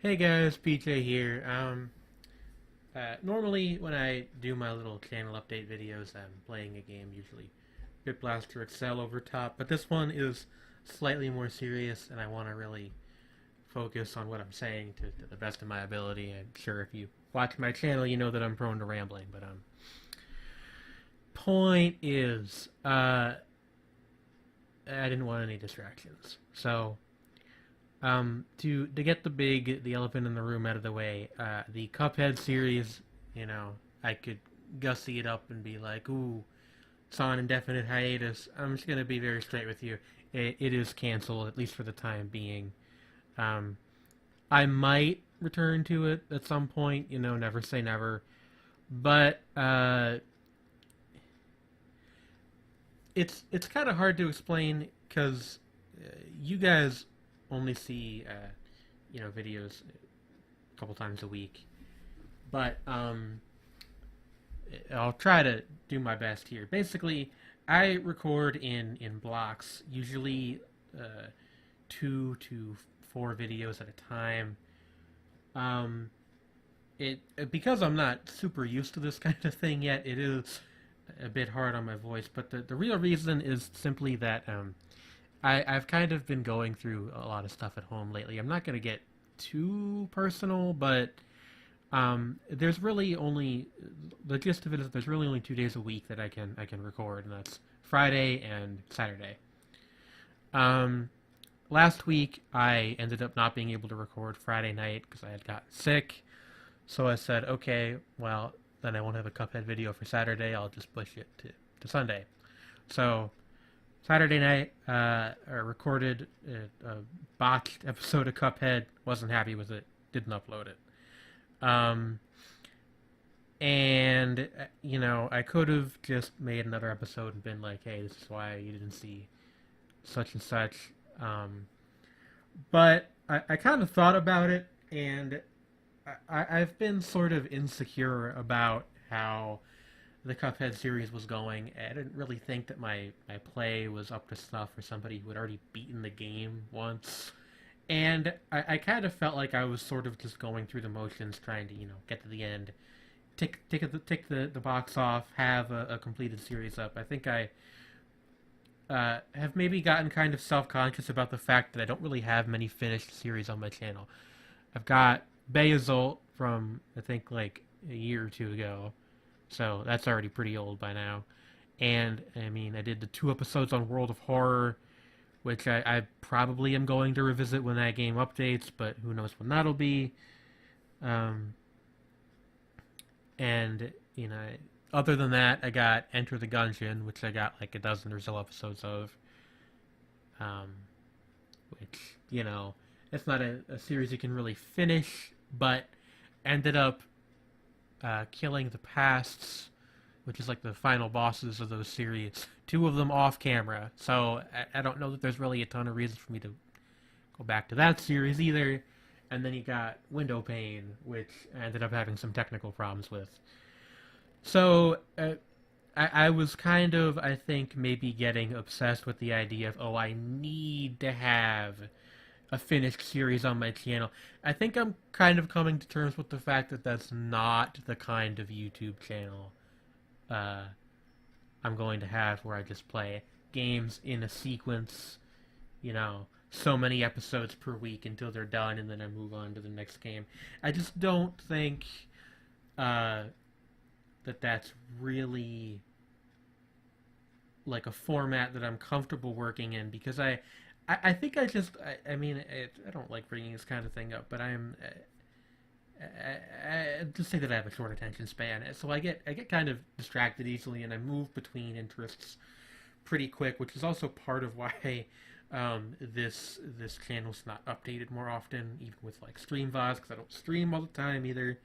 Hey guys, PJ here. Normally when I do my little channel update videos, I'm playing a game, usually Bit Blaster Excel over top, but this one is slightly more serious, and I want to really focus on what I'm saying to the best of my ability. I'm sure if you watch my channel, you know that I'm prone to rambling, but point is, I didn't want any distractions, so. To get the elephant in the room out of the way, the Cuphead series, I could gussy it up and be like, ooh, it's on indefinite hiatus. I'm just gonna be very straight with you. It is canceled, at least for the time being. Um, I might return to it at some point, never say never. But it's kind of hard to explain because you guys only see videos a couple times a week, but I'll try to do my best here. Basically, I record in blocks, usually 2 to 4 videos at a time. Um, it because I'm not super used to this kind of thing yet. It is a bit hard on my voice, but the real reason is simply that I've kind of been going through a lot of stuff at home lately. I'm not going to get too personal, but there's really only the gist of it is there's really only 2 days a week that I can record, and that's Friday and Saturday. Um, Last week I ended up not being able to record Friday night because I had gotten sick. So I said, okay, well then I won't have a Cuphead video for Saturday. I'll just push it to Sunday. So Saturday night, I recorded a botched episode of Cuphead. Wasn't happy with it. Didn't upload it. Um, and I could have just made another episode and been like, "Hey, this is why you didn't see such and such." But I kind of thought about it, and I've been sort of insecure about how the Cuphead series was going. I didn't really think that my play was up to snuff for somebody who had already beaten the game once. And I kind of felt like I was sort of just going through the motions, trying to, get to the end, tick the box off, have a completed series up. I think I have maybe gotten kind of self-conscious about the fact that I don't really have many finished series on my channel. I've got Bayazult from, I think, like a year or two ago. So that's already pretty old by now. And, I mean, I did the 2 episodes on World of Horror, which I probably am going to revisit when that game updates, but who knows when that'll be. Um, and, other than that, I got Enter the Gungeon, which I got like a dozen or so episodes of. Um, which, it's not a series you can really finish, but ended up killing the pasts, which is like the final bosses of those series, 2 of them off camera. So I don't know that there's really a ton of reasons for me to go back to that series either. And then you got Window Pane, which I ended up having some technical problems with. So I was kind of, I think, maybe getting obsessed with the idea of, I need to have a finished series on my channel. I think I'm kind of coming to terms with the fact that that's not the kind of YouTube channel I'm going to have where I just play games in a sequence, so many episodes per week until they're done, and then I move on to the next game. I just don't think that's really like a format that I'm comfortable working in, because I think I mean, I don't like bringing this kind of thing up, but I just say that I have a short attention span, so I get kind of distracted easily, and I move between interests pretty quick, which is also part of why this channel's not updated more often, even with like stream VODs, because I don't stream all the time either.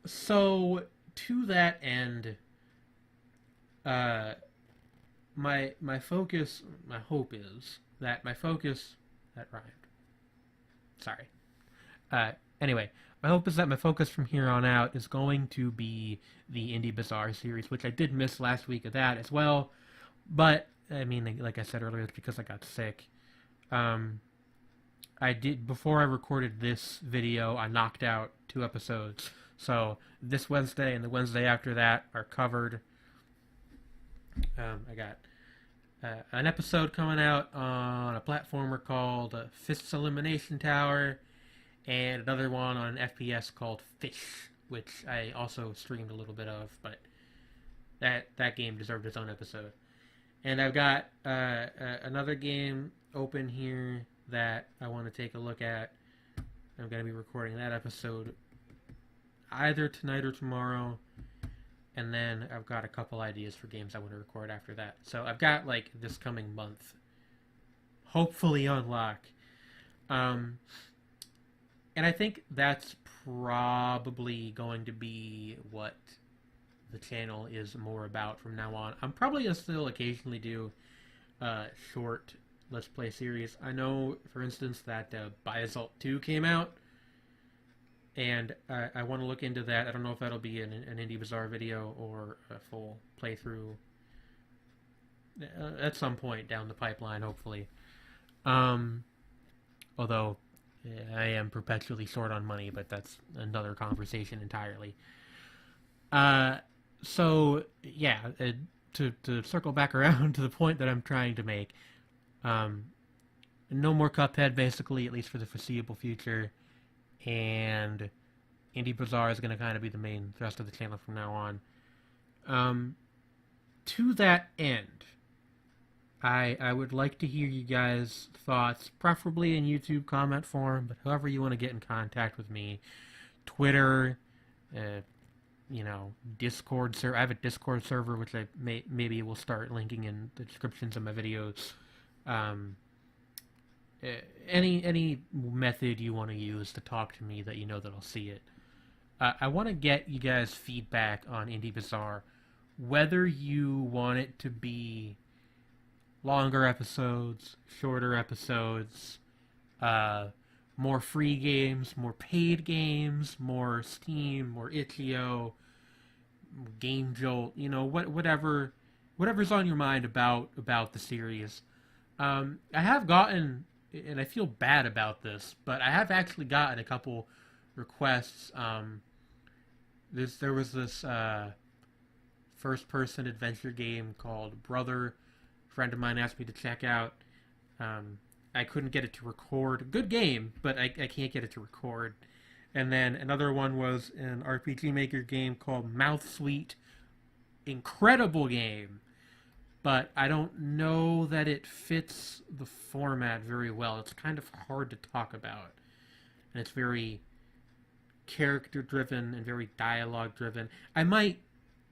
So to that end, my focus, my hope is that my focus that rhymed. Sorry. Anyway, my hope is that my focus from here on out is going to be the Indie Bazaar series, which I did miss last week of that as well. But I mean, like I said earlier, it's because I got sick. I did before I recorded this video. I knocked out 2 episodes, so this Wednesday and the Wednesday after that are covered. I got an episode coming out on a platformer called Fist's Elimination Tower, and another one on an FPS called Fish, which I also streamed a little bit of, but that game deserved its own episode. And I've got another game open here that I want to take a look at. I'm going to be recording that episode either tonight or tomorrow. And then I've got a couple ideas for games I want to record after that. So I've got like this coming month hopefully on lock. And I think that's probably going to be what the channel is more about from now on. I'm probably going to still occasionally do short Let's Play series. I know, for instance, that pJletsplays 2 came out, and I want to look into that. I don't know if that'll be an Indie Bazaar video or a full playthrough at some point down the pipeline, hopefully. Although I am perpetually short on money, but that's another conversation entirely. So, yeah, to circle back around to the point that I'm trying to make, no more Cuphead, basically, at least for the foreseeable future, and Indie Bazaar is going to kind of be the main thrust of the channel from now on. To that end, I would like to hear you guys' thoughts, preferably in YouTube comment form, but however you want to get in contact with me. Twitter, Discord server. I have a Discord server, which I maybe will start linking in the descriptions of my videos. Any method you want to use to talk to me that you know that I'll see it. I want to get you guys feedback on Indie Bazaar, whether you want it to be longer episodes, shorter episodes, more free games, more paid games, more Steam, more itch.io, Game Jolt, whatever's on your mind about the series. I have gotten, and I feel bad about this, but I have actually gotten a couple requests. There was this first-person adventure game called Brother. A friend of mine asked me to check out. I couldn't get it to record. Good game, but I can't get it to record. And then another one was an RPG Maker game called Mouth Sweet. Incredible game, but I don't know that it fits the format very well. It's kind of hard to talk about, and it's very character-driven and very dialogue-driven. I might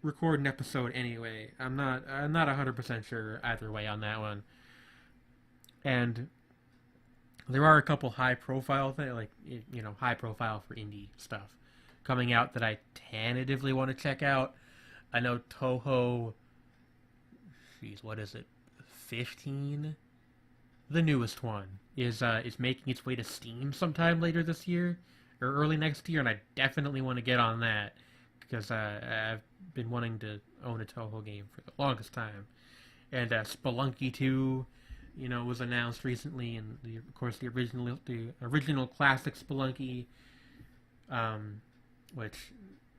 record an episode anyway. I'm not 100% sure either way on that one. And there are a couple high-profile things, like, high-profile for indie stuff coming out that I tentatively want to check out. I know Toho, what is it, 15? The newest one is making its way to Steam sometime later this year, or early next year, and I definitely want to get on that, because I've been wanting to own a Toho game for the longest time. And Spelunky 2, was announced recently, and of course the original classic Spelunky, which,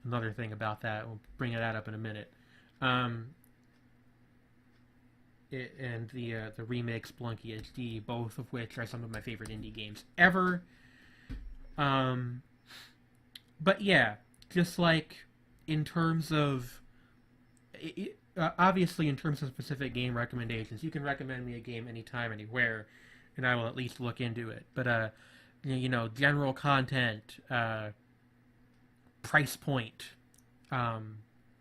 another thing about that, we'll bring that up in a minute. And the remake Spelunky HD, both of which are some of my favorite indie games ever. But yeah, just like in terms of, obviously in terms of specific game recommendations, you can recommend me a game anytime, anywhere, and I will at least look into it. But, general content, price point,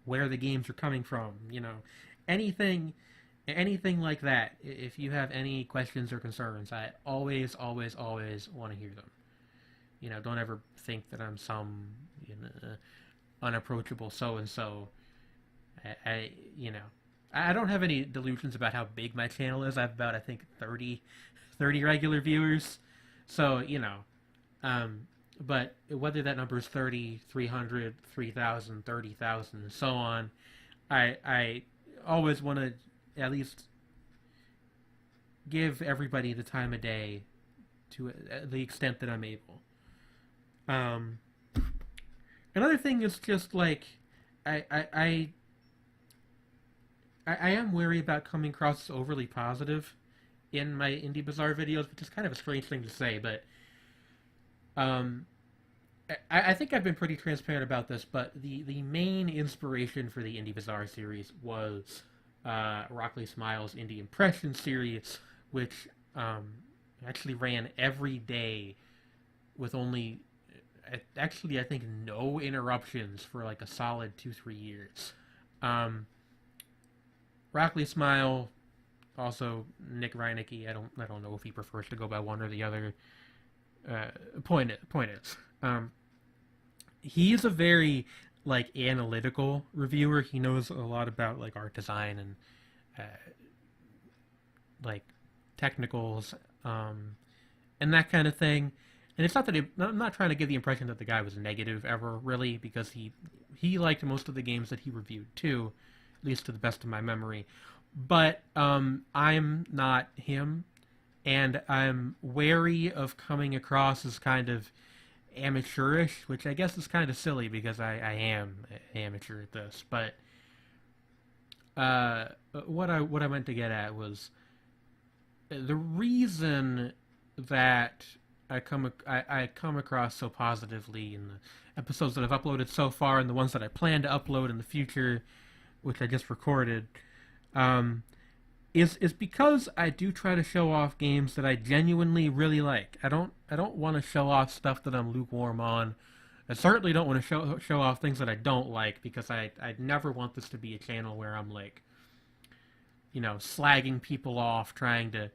where the games are coming from, anything like that. If you have any questions or concerns, I always want to hear them. Don't ever think that I'm some, unapproachable so-and-so. I don't have any delusions about how big my channel is. I have about, I think, 30 regular viewers. So, but whether that number is 30, 300, 3,000, 30,000, and so on, I always want to at least give everybody the time of day to the extent that I'm able. Another thing is just like I am wary about coming across as overly positive in my Indie Bazaar videos, which is kind of a strange thing to say, but I think I've been pretty transparent about this, but the main inspiration for the Indie Bazaar series was Rockley Smiles' Indie Impression series, which actually ran every day with only, actually I think no interruptions for like a solid 2-3 years. Rockley Smile, also Nick Reinecke. I don't know if he prefers to go by one or the other. Point is, he's a very like analytical reviewer. He knows a lot about like art design and like technicals and that kind of thing. And it's not that I'm not trying to give the impression that the guy was negative ever, really, because he liked most of the games that he reviewed too, at least to the best of my memory. But I'm not him, and I'm wary of coming across as kind of amateurish, which I guess is kind of silly because I am amateur at this. But what I meant to get at was the reason that I come across so positively in the episodes that I've uploaded so far and the ones that I plan to upload in the future, which I just recorded, is because I do try to show off games that I genuinely really like. I don't want to show off stuff that I'm lukewarm on. I certainly don't want to show off things that I don't like, because I never want this to be a channel where I'm like, slagging people off, trying to,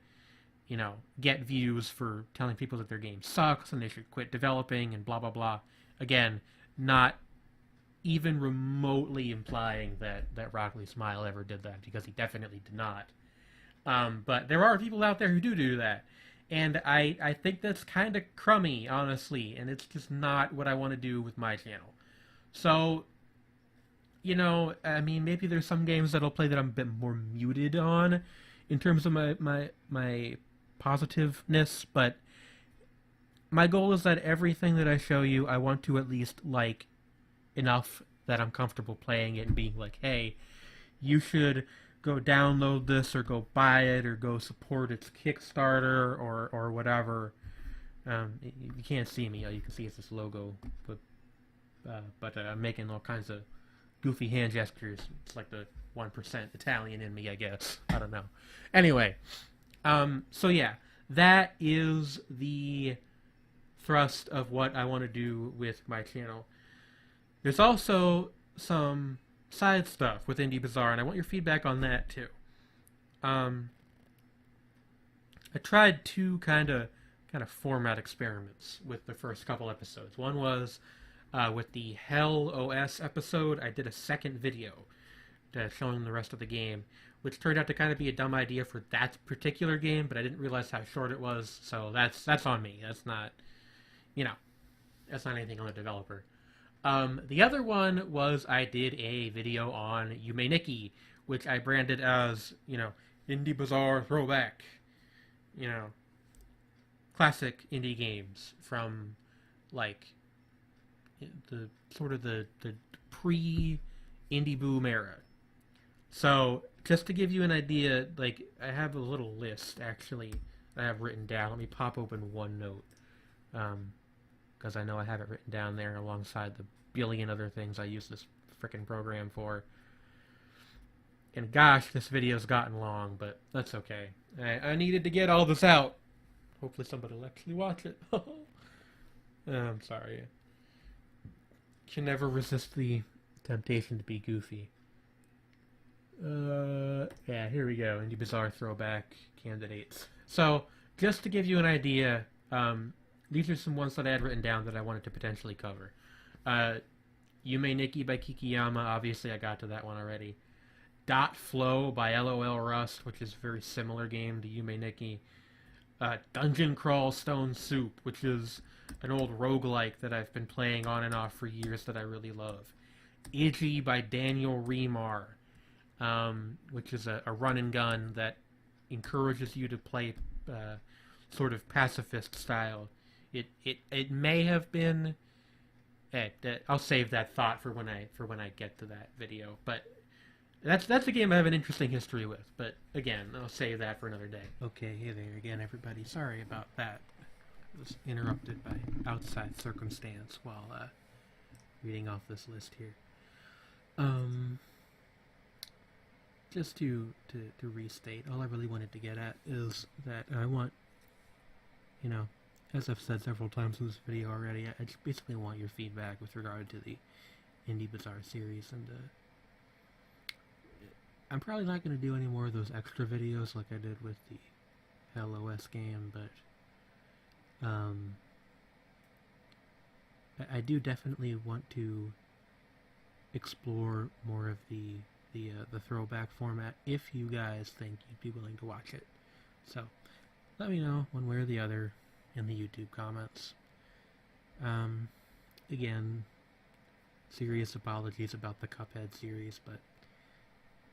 get views for telling people that their game sucks and they should quit developing and blah blah blah. Again, not even remotely implying that Rockley Smile ever did that, because he definitely did not. But there are people out there who do that. And I think that's kind of crummy, honestly, and it's just not what I want to do with my channel. So, I mean, maybe there's some games that I'll play that I'm a bit more muted on in terms of my positiveness, but my goal is that everything that I show you, I want to at least like enough that I'm comfortable playing it and being like, hey, you should go download this or go buy it or go support its Kickstarter or whatever. You can't see me. All you can see is this logo, but I'm making all kinds of goofy hand gestures. It's like the 1% Italian in me, I guess. I don't know. Anyway, so yeah, that is the thrust of what I want to do with my channel. There's also some side stuff with Indie Bazaar, and I want your feedback on that too. I tried two kind of format experiments with the first couple episodes. One was with the Hell OS episode. I did a second video showing the rest of the game, which turned out to kind of be a dumb idea for that particular game, but I didn't realize how short it was, so that's on me. That's not, that's not anything on the developer. The other one was I did a video on Yume Nikki, which I branded as, Indie Bazaar throwback, classic indie games from, like, the sort of the pre-indie boom era. So, just to give you an idea, like, I have a little list, actually, that I have written down. Let me pop open OneNote, because I know I have it written down there alongside the billion other things I use this frickin' program for. And gosh, this video's gotten long, but that's okay. I needed to get all this out. Hopefully somebody will actually watch it. I'm sorry. Can never resist the temptation to be goofy. Yeah, here we go. Indie Bazaar throwback candidates. So, just to give you an idea, these are some ones that I had written down that I wanted to potentially cover. Yume Nikki by Kikiyama, obviously I got to that one already. Dot Flow by LOL Rust, which is a very similar game to Yume Nikki. Dungeon Crawl Stone Soup, which is an old roguelike that I've been playing on and off for years that I really love. Iggy by Daniel Remar, which is a run and gun that encourages you to play sort of pacifist style. It may have been. I'll save that thought for when I get to that video. But that's a game I have an interesting history with. But again, I'll save that for another day. Okay, hey there again, everybody. Sorry about that. I was interrupted by outside circumstance while reading off this list here. Just to restate, all I really wanted to get at is that I want, as I've said several times in this video already, I just basically want your feedback with regard to the Indie Bazaar series, and I'm probably not going to do any more of those extra videos like I did with the Hell OS game, but I do definitely want to explore more of the throwback format if you guys think you'd be willing to watch it. So let me know one way or the other in the YouTube comments. Again, serious apologies about the Cuphead series, but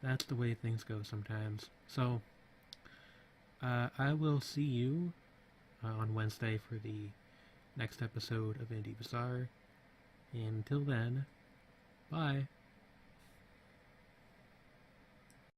that's the way things go sometimes. So I will see you on Wednesday for the next episode of Indie Bazaar. And until then, bye.